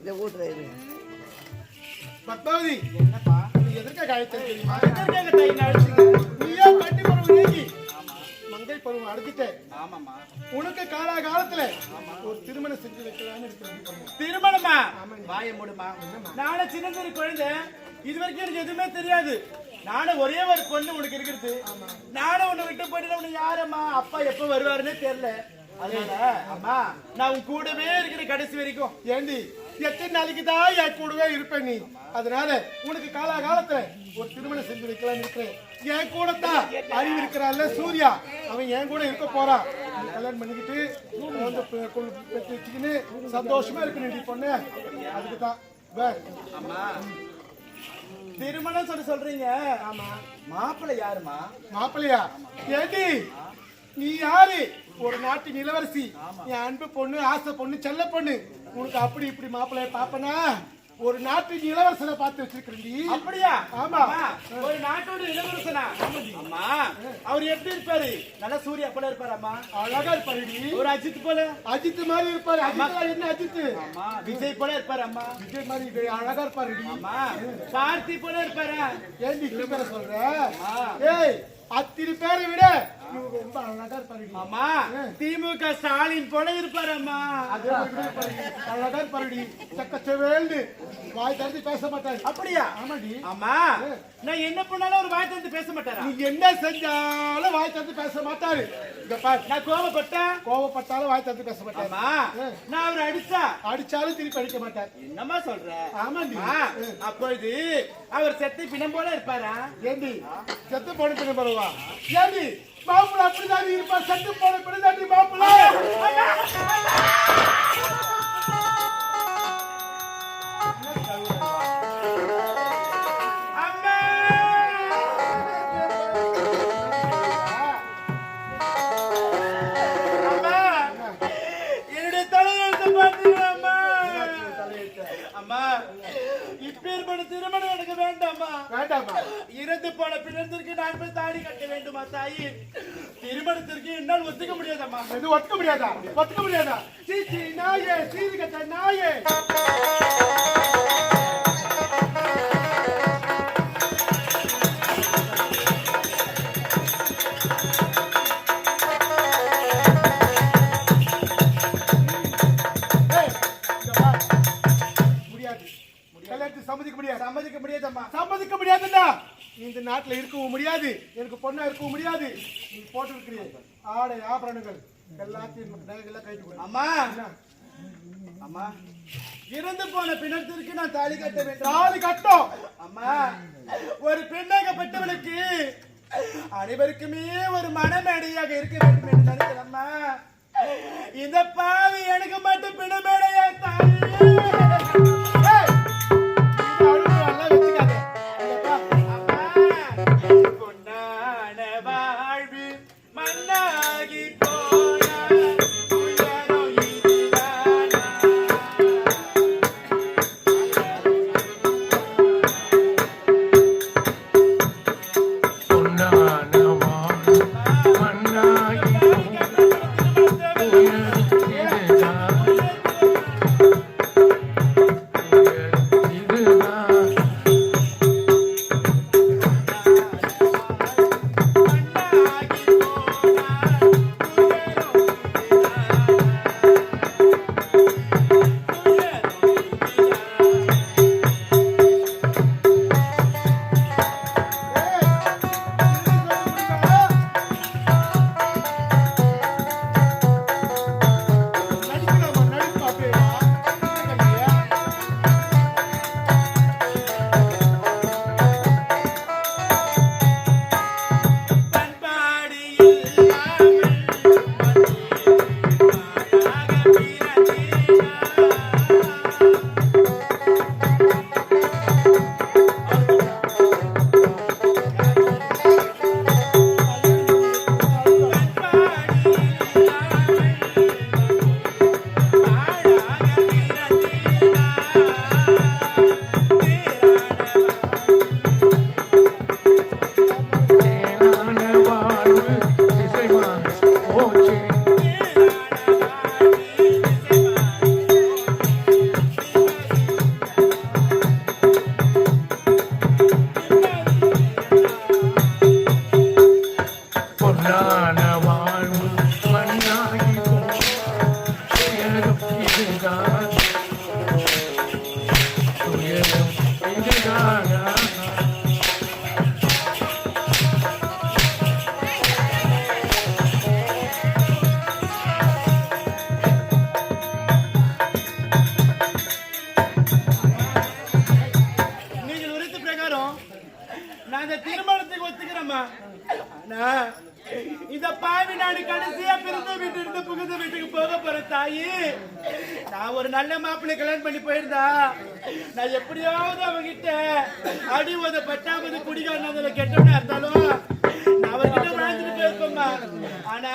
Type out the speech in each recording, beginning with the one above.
இதை ஊட்டுறது பத்மாவதி, என்னப்பா எதற்காக அழைத்தேன் தெரியுமா? எதற்காக தையல் அடிச்சீங்க? நீயா கட்டி பருவம் நீங்கி மங்கை பருவம் அடிச்சுட்டேன். ஆமாம்மா. உனக்கு காலத்துல ஒரு திருமணம் செஞ்சு வைக்கலாம்னு இருக்கிறேன். திருமணமா? வாய மூடுமா. நானும் சின்னந்திரி குழந்தை, இது வரைக்கும் எனக்கு எதுவுமே தெரியாது. நானும் ஒரே ஒரு பொண்ணு உனக்கு இருக்கிறது. நானும் உன்னை விட்டு போயிட்டு உனக்கு யாரம்மா அப்பா எப்ப வருவாருன்னே தெரியல. அதனால அம்மா நான் உன் கூடவே இருக்கிற கடைசி வரைக்கும். ஏண்டி எத்தனை நாளைக்கு தான் என் கூடவே இருப்பேன் நீ. அதனால உனக்கு காலத்துல ஒரு திருமணம் செஞ்சு வைக்கலாம்னு இருக்கிறேன். என் கூட தான் அறிவு இருக்கிறான்ல சூர்யா, அவன் என் கூட இருக்க போறான். கல்யாணம் பண்ணிக்கிட்டு பெற்று வச்சுக்கின்னு சந்தோஷமா இருக்கு நீ பொண்ணு. அதுக்கு தான் அம்மா திருமணம் சொல்றீங்க. ஆமா, மாப்பிள்ளை யாருமா? மாப்பிள்ளையா? ஏண்டி நீ யாரு? ஒரு நாட்டின் இளவரசி, என் அன்பு பொண்ணு, ஆசை பொண்ணு, செல்ல பொண்ணு. உனக்கு அப்படி இப்படி மாப்பிள்ளைய பாப்பனா ஒரு நாட்டின் இளவரசனை பார்த்து வச்சிருக்கீ. அப்படியா? ஆமா, ஒரு நாட்டோட இளவரசனா? அம்மா அவர் எப்படி இருப்பாரு? நல்லா சூர்யா போல இருப்பாரு. அம்மா அழகா இருப்பாரு. ஒரு அஜித் போல? அஜித் மாதிரி இருப்பாரு. அஜித் என்ன அஜித்? அம்மா விஜய் போல இருப்பாரு. அம்மா விஜய் மாதிரி அழகா இருப்பாரு. அம்மா பார்த்தி போல இருப்பாரு. ஏண்டி இப்படி பேர சொல்ற? ஏய், அத்தனை பேரை விட இவங்க ரொம்ப அழகா இருப்பாரு. அம்மா திமுக ஸ்டாலின் போல இருப்பாரு. அம்மா அதே அழகா இருப்பாருடி. சக்கச்சவேல்னு வாய் திறந்து பேச மாட்டாரு. அப்படியா? ஆமாடி. அம்மா நான் என்ன பண்ணாலும் ஒரு வாய் திறந்து பேச மாட்டாரா? நீ என்ன செஞ்சாலும் வாய் திறந்து பேச மாட்டாரு. இங்க பாரு, நான் கோவப்பட்டாலும் வாய் திறந்து பேச மாட்டாரு. அம்மா நான் அவர் அடிச்சாலும் திருப்பி அடிக்க மாட்டார். என்னம்மா சொல்ற? ஆமாண்டி. அப்பொழுது அவர் செத்து பிணம் போல இருப்பாரா? ஏண்டி செத்து போன பின்ன பரவா? ஏண்டி மாப்பிள்ள அப்படிதான் இருப்பா? செத்து போன பின்னதாண்டி மாப்பிள்ள. திருமணம் எனக்கு வேண்டாமா? வேண்டாமா? இறந்து போன பிணத்திற்கு நான் போய் தாடி கட்ட வேண்டுமா தாயி? திருமணத்திற்கு என்னால் ஒத்துக்க முடியாதம்மா. இது ஒத்துக்க முடியாதா? ஒத்துக்க முடியாதா? சீச்சி நாயே, சீரி கட்ட நாயே. சம்மதிக்க முடியாதம்மா. சம்மதிக்க முடியாதுடா. இந்த நாட்டுல இருக்கவும் முடியாது, எனக்கு பொண்ணா இருக்கவும் முடியாது. நீ போட்டு இருக்கிறீ ஆடை ஆபரணங்கள் எல்லாத்தையும் கைட்டு கொடு. அம்மா அம்மா இறந்து போன பிணத்திற்கு நான் தாலி கட்ட வேண்டும். தாலி கட்டும். அம்மா ஒரு பெண்ணாகப்பட்டவனுக்கு அனைவருக்குமே ஒரு மனமேடையாக இருக்க வேண்டும் என்று நினைக்கிறேம்மா. இந்த பாவி எனக்கு மட்டும் பிணமேடையா தாயே? நான் ஒரு நல்ல மாப்பிள்ளை கல்யாணம் பண்ணி போயிருந்தா நான் எப்படியாவது அவங்கிட்ட அடி உத பட்டாவது குடிகாரன கெட்டவனா இருந்தாலும் நான் அவர்கிட்ட வாழ்ந்துட்டு போயிருப்பேம்மா. ஆனா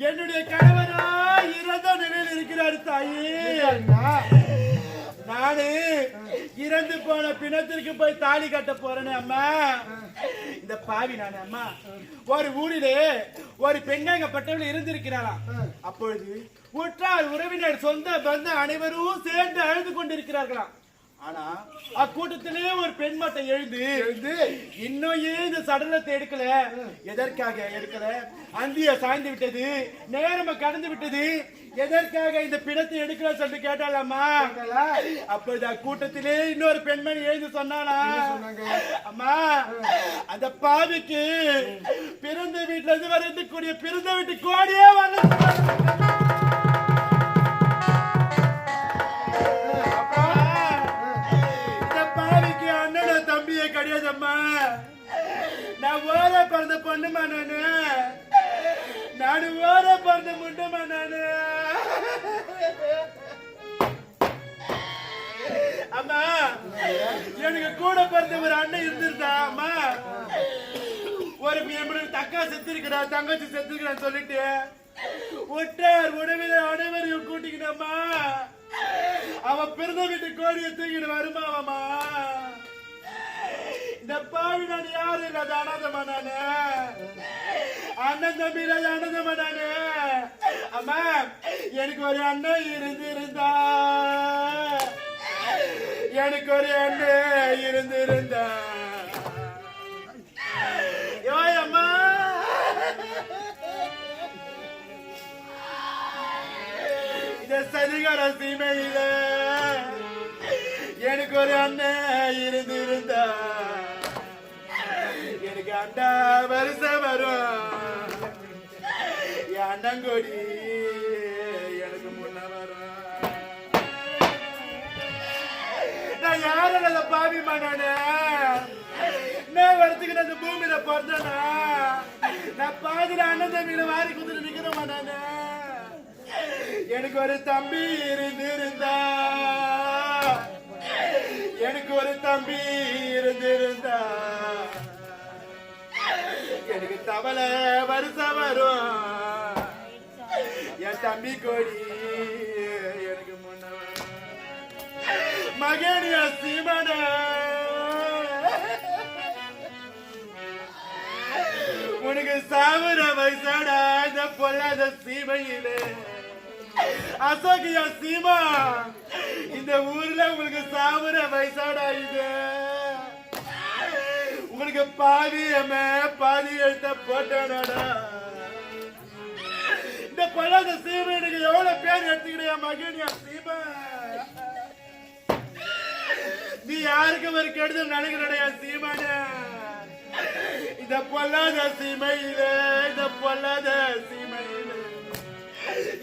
என்னுடைய கணவரா இறந்த நிலையில் இருக்கிறாரு தாயி. நானு இறந்து போன பிணத்திற்கு போய் தாலி கட்ட போறேன்னு அம்மா. இந்த பாவி நானு அம்மா. ஒரு ஊரிலே ஒரு பெண்ணாங்கப்பட்டவள் இருந்திருக்கிறாளாம். அப்பொழுது உற்றார் உறவினர் சொந்த பந்த அனைவரும் சேர்ந்து அழுது கொண்டிருக்கிறார்களாம். ஆனா அக்கூட்டத்திலே ஒரு பெண் மட்டும் எழுந்து இன்னும் ஏன் இந்த சடலத்தை எடுக்கல, எதற்காக எடுக்கல, அந்திய சாய்ந்து விட்டது, நேரமா கடந்து விட்டது, எதற்காக இந்த பிணத்தை எடுக்கல சொல்லி கேட்டாலாமா. அப்போது அக்கூட்டத்திலே இன்னொரு பெண்மணி எழுந்து சொன்னானா, அம்மா அந்த பாவிக்கு பிறந்த வீட்டுல இருந்து வரக்கூடிய பிறந்த வீட்டு கோடியே வரல. கிடையாதம்மா, நான் ஓர பிறந்த பொண்ணுமா, நானு ஓர பிறந்த முண்டமா. நானு அம்மா எனக்கு கூட பிறந்த ஒரு அண்ணன் இருந்திருந்தா அம்மா. ஒரு தக்கா செத்துருக்கிறா, தங்கச்சி செத்துருக்கிறான்னு சொல்லிட்டு உற்றார் உறவினர் அனைவரையும் கூட்டிக்கிட்டம்மா. அவன் பிறந்த வீட்டு கோடியை தூக்கிட்டு வருமாவம்மா. இந்த பாவி நான் யாரு இல்லாத அனாதமா, நானு அண்ணன் தம்பி இல்லாத அனாதமா நானு. அம்மா எனக்கு ஒரு அண்ணன் இருந்திருந்தா, எனக்கு ஒரு அண்ணன் இருந்திருந்தா. அம்மா இந்த சதிகார சீமையில எனக்கு ஒரு அண்ணன் இருந்திருந்தா, எனக்கு அண்டா வருஷம் வரும். என் அண்ணங்கொடி எனக்கு முன்ன வரும். நான் யாரோட பாவிமா, நானு நான் வரத்துக்கு அந்த பூமியில பிறந்தனா, நான் பாதிர அண்ணன் தம்பியில வாரி குதிரை நிக்கிறோமா. நானு எனக்கு ஒரு தம்பி இருந்திருந்தா, எனக்கு ஒரு தம்பி இருந்திருந்தா, எனக்கு தவளை வருஷம் வரும். என் தம்பி கோடி எனக்கு முன்ன மகனியா சீமான. உனக்கு சாவுற வயசாடா இந்த பொல்லாத சீமையிலே. அசோகியா சீமா, இந்த ஊர்ல உங்களுக்கு சாவுற வயசாடா இது. உங்களுக்கு பாதி பாதி எழுத்த போட்டானடா. இந்த பொல்லாத சீமா எனக்கு எவ்வளவு பேர் எடுத்துக்கிறியா மகனியா சீமா. நீ யாருக்கு ஒரு கெடுதல் நினைக்கிறடையா சீமான. இந்த பொல்லாத சீமையில, இந்த பொல்லாத சீமையில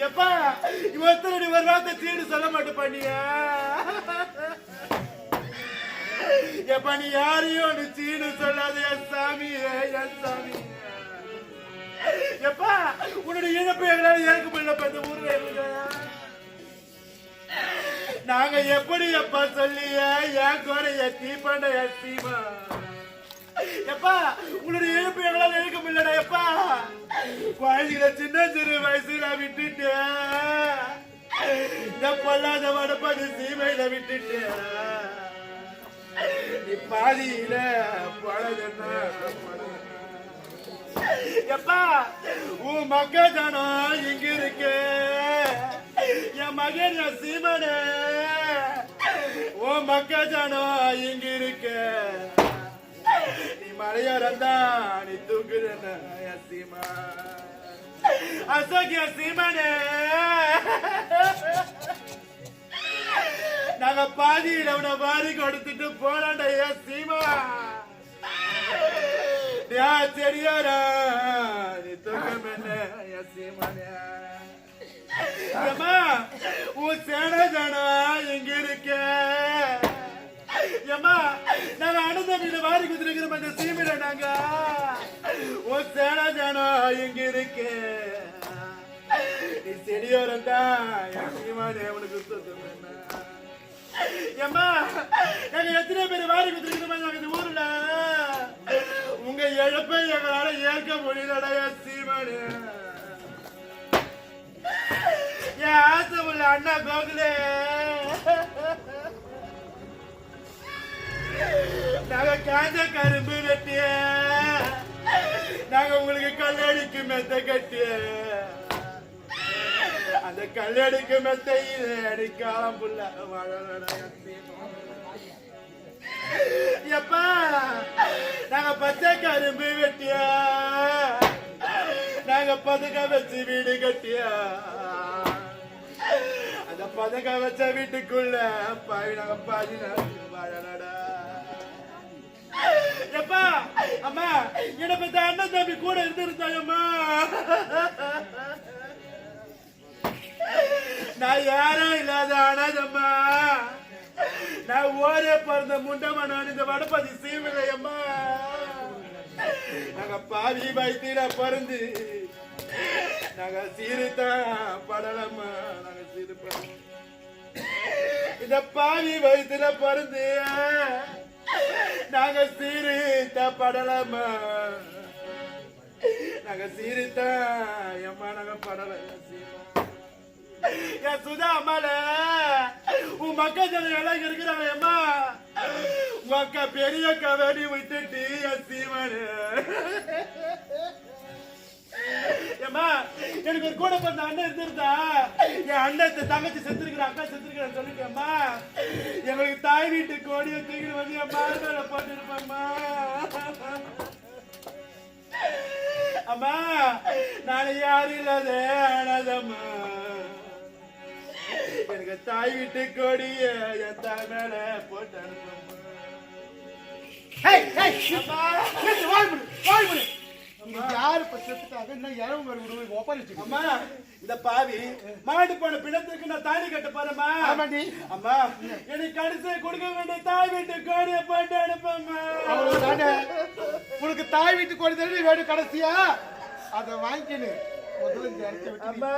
எப்பா இவத்தனை நீ ஒரு வார்த்தை சீடு சொல்ல மாட்டே பண்ணியா. எப்ப நீ யாரையும் நீ சீடு சொல்லாத என் சாமி, என் சாமி. எப்பா உன்னுடைய இழப்பு எங்களால ஏற்க முடியல. இந்த ஊர்ல நாங்க எப்படி எப்ப சொல்லிய என் குறைய தீப்பண்ட என் சீமா. எப்பா உன்னுடைய இழப்பு எங்களால ஏற்க முடியலடா. எப்பா குழந்தைகளை சின்ன சிறு வயசுல விட்டுட்டு இந்த பொல்லாத வடப்பாடு சீமையில விட்டுட்டு நீ பாதியில பழகுன்னா. எப்பா உன் மக்க ஜனம் இங்க இருக்கு. என் மகன் என் சீமன, உன் மக்க ஜனம் இங்க இருக்கு. நீ மலையாரந்தா நீ தூக்குறன சீமா. அசோக்கிய சீமனே, நாங்க பாதியில உன வாரி கொடுத்துட்டு போனாண்ட சீமா. செடியாரா நீ தூக்கமென்ன சீமனே. உன் சேன ஜனா எங்க இருக்க. ஏமா நாங்க அனுதவியில வாரி குதிரைக்கிறோம் அந்த சீமையில. நாங்க உன் சேன ஜனா எங்க இருக்கு. நீ செடியோரம் தான் என் சீமானே உனக்கு சொந்தம் ஏம்மா நாங்க எத்தனை பேர் வாரி கொடுத்துருக்கோமா நாங்க இந்த ஊர்ல உங்க இழப்பை எங்களால ஏற்க முடியலடா என் சீமானே என் ஆசை உள்ள அண்ணா கோகுலே நாங்க காஞ்ச கரும்பு வெட்டிய நாங்க உங்களுக்கு கல்லடிக்கு மெத்த கட்டிய அந்த கல்லடிக்கு மெத்தையில் அடிக்காலம் புள்ள எப்பா நாங்க பச்சை கரும்பு வெட்டிய நாங்க பதுக்க வச்சு வீடு கட்டிய அந்த பதக்க வச்ச வீட்டுக்குள்ள பாவி நாங்க பாதி வாழலடா எப்பா அம்மா என்ன பத்த அண்ணன் தம்பி கூட இருந்திருந்தாயம்மா நான் யாரும் இல்லாத அனாதம்மா நான் ஓரே பிறந்த முண்டமா நான் இந்த வடபதி சீவிலையம்மா நாங்க பாவி வயிற்றில பிறந்து நாங்க சீருத்தான் படலம்மா நாங்க சீரு இந்த பாவி வயிற்றுல பிறந்து நாங்க சீருத்த படலம்மா நாங்க சீருத்தான் எம்மா நாங்க படல என் சுதா அம்மால உன் மக்கள் ஜனம் எல்லாம் இருக்கிறாங்க அம்மா உங்க அக்கா பெரிய கவனி விட்டுட்டு என் சீமானு ஏம்மா எனக்கு ஒரு கூட பிறந்த அண்ணன் இருந்திருந்தா என் அண்ணன் தங்கச்சி செத்துருக்கிற அக்கா செத்துருக்கிறேன்னு சொல்லிட்டேம்மா எங்களுக்கு தாய் வீட்டு கோடியை தூக்கிட்டு வந்து என் மார்பேல போட்டுருப்பேம்மா அம்மா நான் யாரும் இல்லாத அனாதம்மா எனக்கு தாய் வீட்டு கோடிய என் தாய் மேல போட்டு அனுப்ப யாரு செத்துட்டாங்க இன்னும் இறவு மறுபடியும் ஒப்படைச்சு அம்மா இந்த பாவி மாடு போன பிணத்துக்கு நான் தாலி கட்ட போறேம்மா ஆமாண்டி அம்மா எனக்கு கடைசி கொடுக்க வேண்டிய தாய் வீட்டு கோடிய போட்டு அனுப்பம்மா அவ்வளவுதானே உனக்கு தாய் வீட்டு கோடி தண்ணி வேணும் கடைசியா அதை வாங்கிக்கணும் முதல்ல இந்த இடத்த விட்டு அம்மா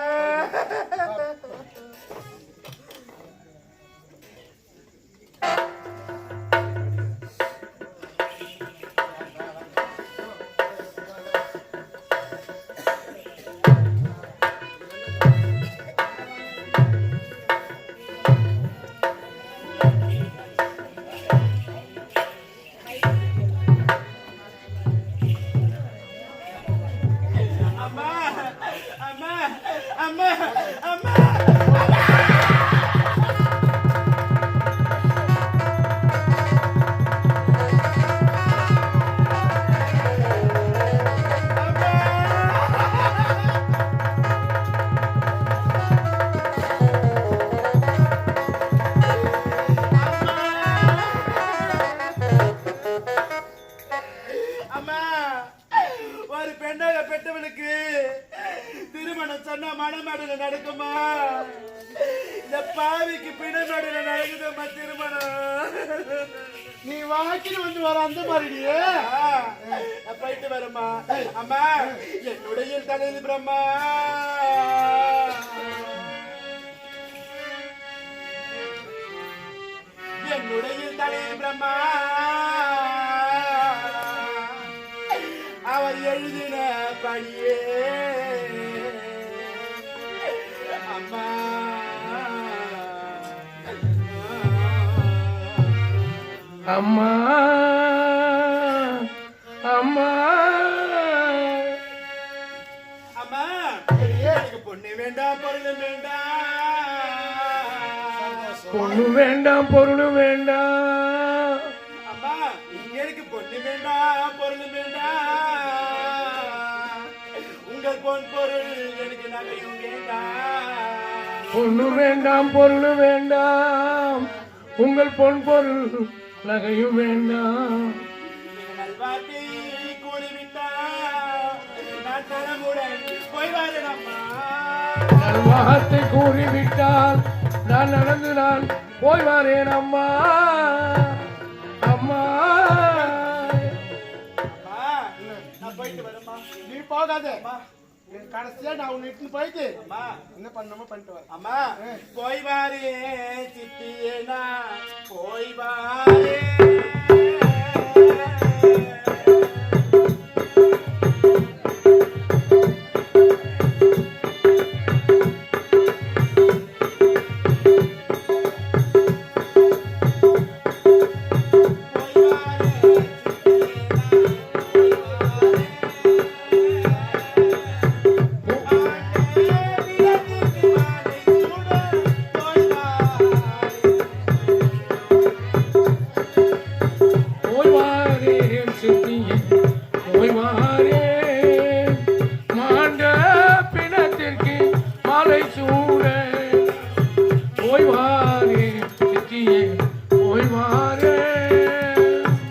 அம்மா அம்மா ஒரு பெண்ணாக பெற்றவனுக்கு திருமணம் சொன்னா மணமேடையில நடக்குமா இந்த பாவிக்கு பிணமேடையில நடக்குதுமா திருமணம் நீ வாக்கில் வந்து வர அந்த மாதிரியே நான் போயிட்டு வரமா அம்மா என்னுடைய தலையில் பிரம்மா என்னுடைய தலையில் பிரம்மா அவர் எழுதின படியே அம்மா அம்மா அம்மா அம்மா எனக்கு பொண்ணு வேண்டாம் பொருள் வேண்டாம் பொண்ணு வேண்டாம் பொருள் வேண்டாம் அம்மா எனக்கு பொண்ணு வேண்டாம் பொருள் வேண்டாம் உங்கள் பொன் பொருள் எனக்கு நகையும் வேண்டாம் பொண்ணு வேண்டாம் பொருள் வேண்டாம் உங்கள் பொன் பொருள் நகையும் வேண்டாம் நல்வாட்டி கூறிவிட்டா நான் தனமுடன் போய் வரேனம்மா நல்வார்த்தை கூறிவிட்டால் நான் நடந்து நான் போய் வரேன் அம்மா அம்மா நான் போயிட்டு வரேம்மா நீ போகாத கடைசியா நான் உன்னை இட்டுன்னு போயிட்டு அம்மா என்ன பண்ணணுமோ பண்ணிட்டு வரேன். அம்மா போய் வாரே சித்தியேனா போய் வாரே போய் வாரே சித்தியே போய் வாரே மாண்ட பிணத்திற்கு மாலை சூட போய் வாரே சித்தியே போய் வாரே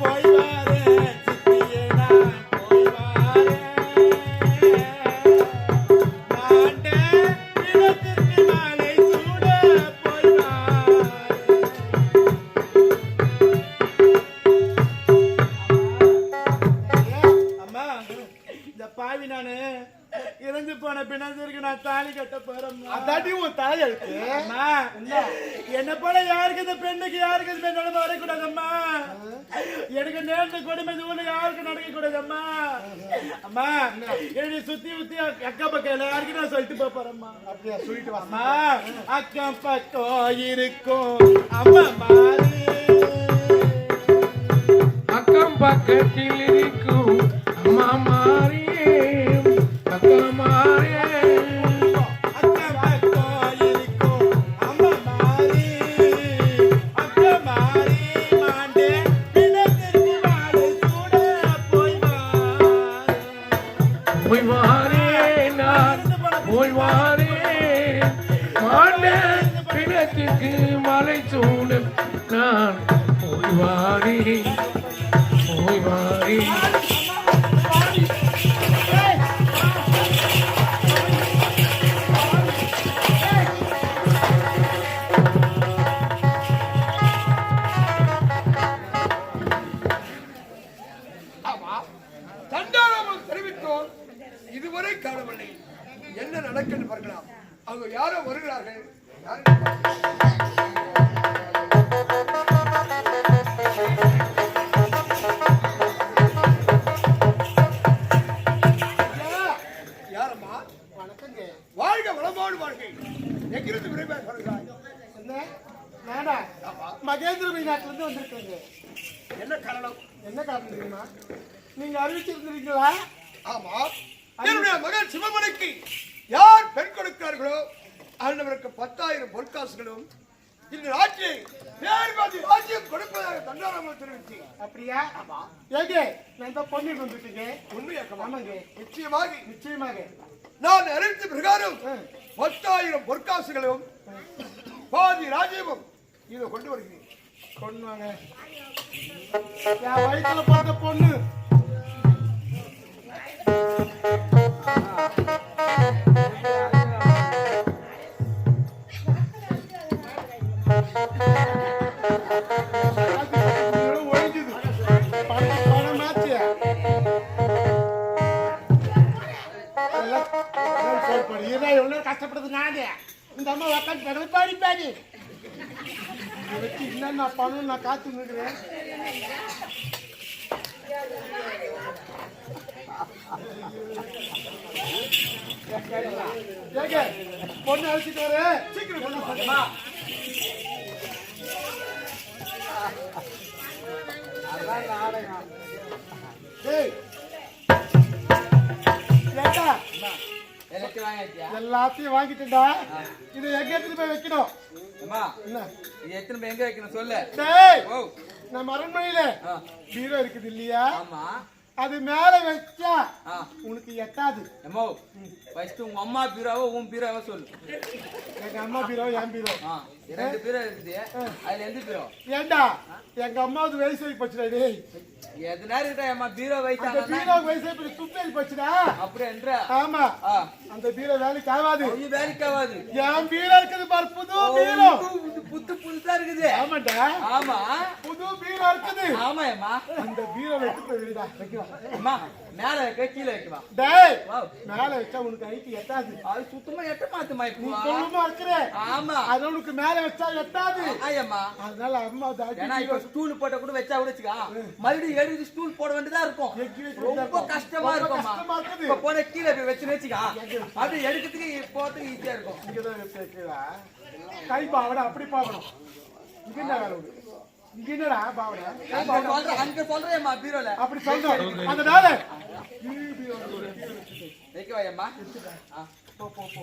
போய் வாரே சித்தியேனா போய் வாரே மாண்டே பிணத்திற்கு மாலை சூட போய் வாரே அம்மா இந்த பாவி நானு இறந்து போன பிணத்திற்கு நான் தாலி கட்ட போறேன் அதாட்டி உன் தலையெழுத்து. அம்மா என்ன போல யாருக்கு இந்த பெண்ணுக்கு யாருக்கு இந்த நிலைமை வரக்கூடாதம்மா. எனக்கு நேர்ந்த கொடுமை இந்த ஊர்ல யாருக்கு நடக்க கூடாதம்மா. அம்மா என்னை சுத்தி சுத்தி அக்கா பக்கம் யாருக்கு நான் சொல்லிட்டு போறேம்மா. அப்படியா சொல்லிட்டு வா. அம்மா அக்கம் பக்கம் இருக்கும் அம்மா மாறி அக்கம் பக்கத்தில் இருக்கும் அம்மா மாறியே அக்கம் மாறியே அக்கம் பக்கம் இருக்கும் அம்மா மாறி அக்கம் மாறி மாண்டே பிணத்திற்கு மாலை சூட போய் வாரே. போய் வாரே நான் போய் வாரே மாண்ட பிணத்திற்கு மலை சூட நான் போய் வாரே போய் வாரே ஆமா தண்டாராமன் தெரிவித்தோம் இதுவரை காணவில்லை. என்ன நடக்குன்னு பார்க்கலாம். அவங்க யாரோ வருகிறார்கள். யாரம்மா? வணக்கங்க. வாழ்க வளமோடு வாழ்க்கை. எங்கிருந்து விரைவாக வருகிறாய்? என்ன நானா மகேந்திர நாட்டுல இருந்து வந்திருக்கேங்க. என்ன காரணம்? என்ன காரணம் தெரியுமா? நீங்க அறிவிச்சிருந்தீங்களா? ஆமா, என்னுடைய மகன் சிவமணிக்கு யார் பெண் கொடுக்கிறார்களோ அவர்களுக்கு 10,000 பொற்காசுகளும் இந்த நாட்டில் பேர்பாதி ராஜ்யம் கொடுப்பதாக தண்டாராமன் தெரிவித்து. அப்படியா? ஆமா, ஏங்க நான் தான் பொண்ணு வந்துட்டீங்க. உண்மையாக்கமா? ஆமாங்க, நிச்சயமாக நிச்சயமாக. நான் அறிந்த பிரகாரம் 10,000 பொற்காசுகளும் பாதி ராஜ்யமும் இதை கொண்டு வருகிறேன். கொண்டு வாங்க. என் வயிற்றுல பார்த்த பொண்ணு. ஒழிஞ்சுது பணமாச்சு. எவ்வளவு கஷ்டப்படுது நானே. இந்த அம்மா உட்காந்து பெடல் பாடிப்பாடி வச்சு என்ன பணம் நான் காத்து நிற்கிறேன். பொண்ணு அழைச்சிட்டு வர சீக்கிரம். எல்லாத்தையும் வாங்கிட்டுடா. இது எங்க எடுத்துட்டு போய் வைக்கணும்? என்ன எத்தனை பேர் எங்க வைக்கணும் சொல்லு. நம்ம அரண்மனையில பீரோ இருக்குது இல்லையா? ஆமா, அது மேல வச்சா உனக்கு எட்டாது. எம்மோ ஃபர்ஸ்ட் உங்க அம்மா பீரோவோ உன் பீரோவோ சொல்லு. எங்க அம்மா பீரோ என் பீரோ 2 பீரோ இருக்குது. அதுல எந்த பீரோ? ஏண்டா எங்க அம்மாவுக்கு வயசு ஆகி போச்சுடா. டேய் எது நேரம் கிட்ட அம்மா பீரோ அந்த வைத்தாங்க. பீரோவுக்கு வயசு ஆகி துப்பேறி போச்சுடா. அப்படி என்ற ஆமா, அந்த பீரோ வேலைக்கு ஆகாது. வேலைக்கு ஆகாது. என் பீரோ இருக்குது பாரு, புது பீரோ. புத்து புது புதுசா இருக்குது. ஆமாண்டா, ஆமா புது பீரோ இருக்குது. ஆமா அம்மா. அந்த பீரோ எடுத்து போய் வைடா, வைக்கலாம். அம்மா மேல வைக்க கீழே வைக்கவா? டேய், வாவ். மேல வச்சா உனக்கு ஐட்டு எட்டாது. அது சுத்தமா எட்ட மாத்துமா நீ இப்போ? சொல்லுமா இருக்கிற, ஆமா அது உனக்கு மேல வச்சா எட்டாது. ஆயம்மா. அதனால அம்மா ஏன்னா இப்ப ஸ்டூல் போட்ட கூட வச்சா கூட வச்சுக்கா, மறுபடியும் எடுத்து ஸ்டூல் போட வேண்டியதா இருக்கும். ரொம்ப கஷ்டமா இருக்கும்மா. இப்ப போன கீழே போய் வச்சுன்னு வச்சுக்கா, அது எடுக்கிறதுக்கு போறதுக்கு ஈஸியா இருக்கும். இங்கதான் வச்சிருக்கா. கை பாவடா அப்படி பாவணும். இங்க என்ன வேலை உனக்கு? இங்க என்னடா பாவடா? அங்க சொல்றேம்மா பீரோல அப்படி சொல்றோம். அதனால வைக்கவாயம்மா. போ போ போ.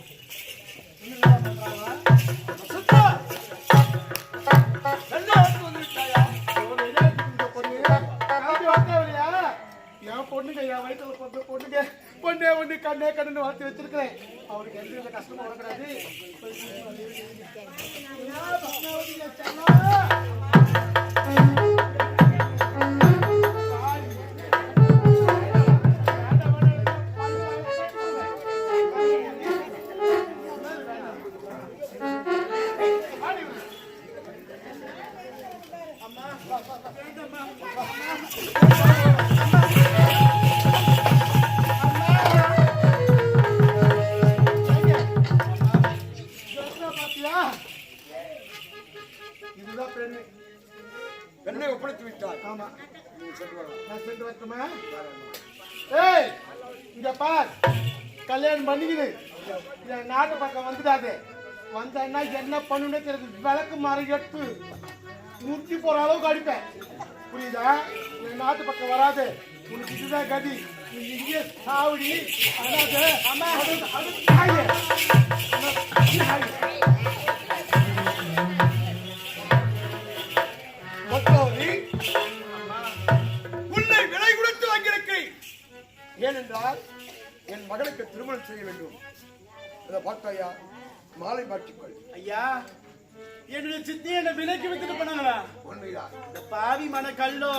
என் பொண்ணுங்க என் வயிற்றுல பிறந்த பொண்ணுங்க பொண்ணே ஒண்ணு கண்ணே கண்ணு வளர்த்து வச்சிருக்கிறேன். அவருக்கு எந்த கஷ்டமும் வரக்கூடாது. இதுதான் பெண்ணு. பெண்ணை ஒப்படைத்து விட்டார். ஆமா, நீ சென்று வரலாம். நான் சென்று வரட்டுமா? ஏய், இங்க பார், கல்யாணம் பண்ணிக்குது. என் நாட்டு பக்கம் வந்துடாது. வந்தா என்ன பண்ணுன்னு தெரியுது. விளக்கு மாறி எடுத்து முத்தி போற அளவுக்கு அடிப்பேன். புரியுதா? என் நாட்டு பக்கம் வராது. உனக்கு இதுதான் கதி. நீ இங்கே சாவடி. அதாவது அம்மா உன்னை விலை கொடுத்து வாங்கியிருக்கிறேன். ஏனென்றால் என் மகளுக்கு திருமணம் செய்ய வேண்டும். இதை பார்த்தாயா, மாலை மாற்றிக்கொள். ஐயா, என்னுடைய சித்தி என்ன விலைக்கு வித்துட்டு போனாங்களா? உண்மைதான். இந்த பாவி மன கல்லோ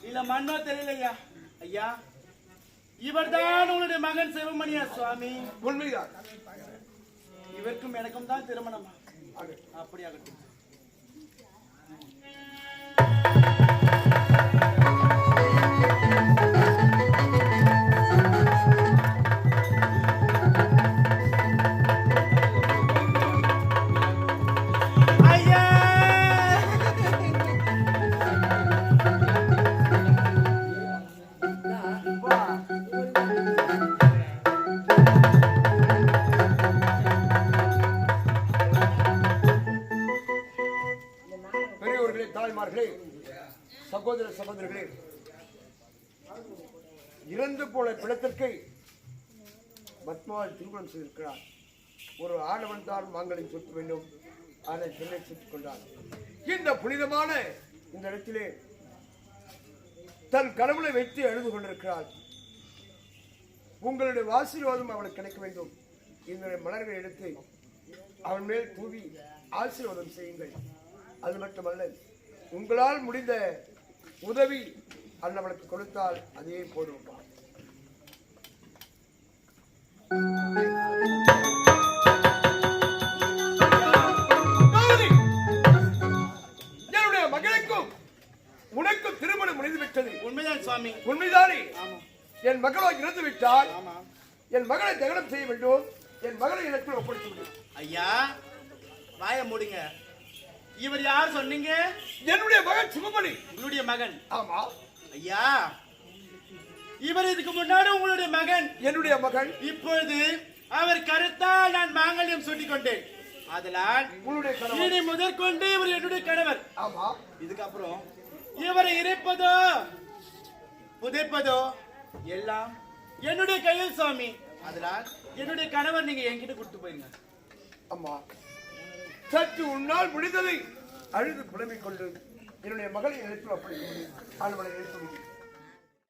இல்ல மண்ணோ தெரியலையா? ஐயா, இவர்தான் உங்களுடைய மகன் சிவமணியா சுவாமி? உண்மைதான். இவருக்கும் எனக்கும் தான் திருமணமா? அப்படி ஆகட்டும். பெரியவர்களே, தாய்மார்களே, சகோதர சகோதரிகளே, இறந்து போன பிணத்திற்கு பத்மாவதி திருமணம் செய்திருக்கிறார். ஒரு ஆடவன் தான் மாங்கல்யம் சுட்ட வேண்டும். அதை பெண்ணை சுட்டுக் கொண்டார். இந்த புனிதமான இந்த இடத்திலே தன் கடவுளை வைத்து எழுது கொண்டிருக்கிறார். உங்களுடைய ஆசீர்வாதம் அவளுக்கு கிடைக்க வேண்டும். இந்த மலர்களை எடுத்து அவன் மேல் தூவி ஆசீர்வாதம் செய்யுங்கள். அது மட்டுமல்ல, உங்களால் முடிந்த உதவி அண்ணவளுக்கு கொடுத்தால் அதே போதும். என்னுடைய மகளுக்கும் உனக்கும் திருமணம் முடிந்துவிட்டது. உண்மைதான் சுவாமி. உண்மைதானே? என் மகளோ இறந்து விட்டால் என் மகளை தகனம் செய்ய வேண்டும். என் மகளை எனக்கு ஒப்படைத்து விடும். ஐயா, வாய மூடுங்க. இவர் யார் சொன்னீங்க? என்னுடைய மகன் சிவமணி. உங்களுடைய மகன்? ஆமா. ஐயா, இவர் இதுக்கு முன்னாடி உங்களுடைய மகன். என்னுடைய மகன். இப்பொழுது அவர் கருத்தால் நான் மாங்கல்யம் சூட்டிக் கொண்டேன். அதனால் உங்களுடைய கணவர். இனி முதற்கொண்டு இவர் என்னுடைய கணவர். ஆமா. இதுக்கப்புறம் இவரை இறைப்பதோ புதைப்பதோ எல்லாம் என்னுடைய கையில் சுவாமி. அதனால் என்னுடைய கணவர் நீங்க என்கிட்ட கொடுத்து போயிருங்க. அம்மா, சற்று உன்னால் முடிந்ததை அழுது புலம்பிக் கொண்டு என்னுடைய மகளை நினைத்து அப்படி ஆளுமலை நினைத்து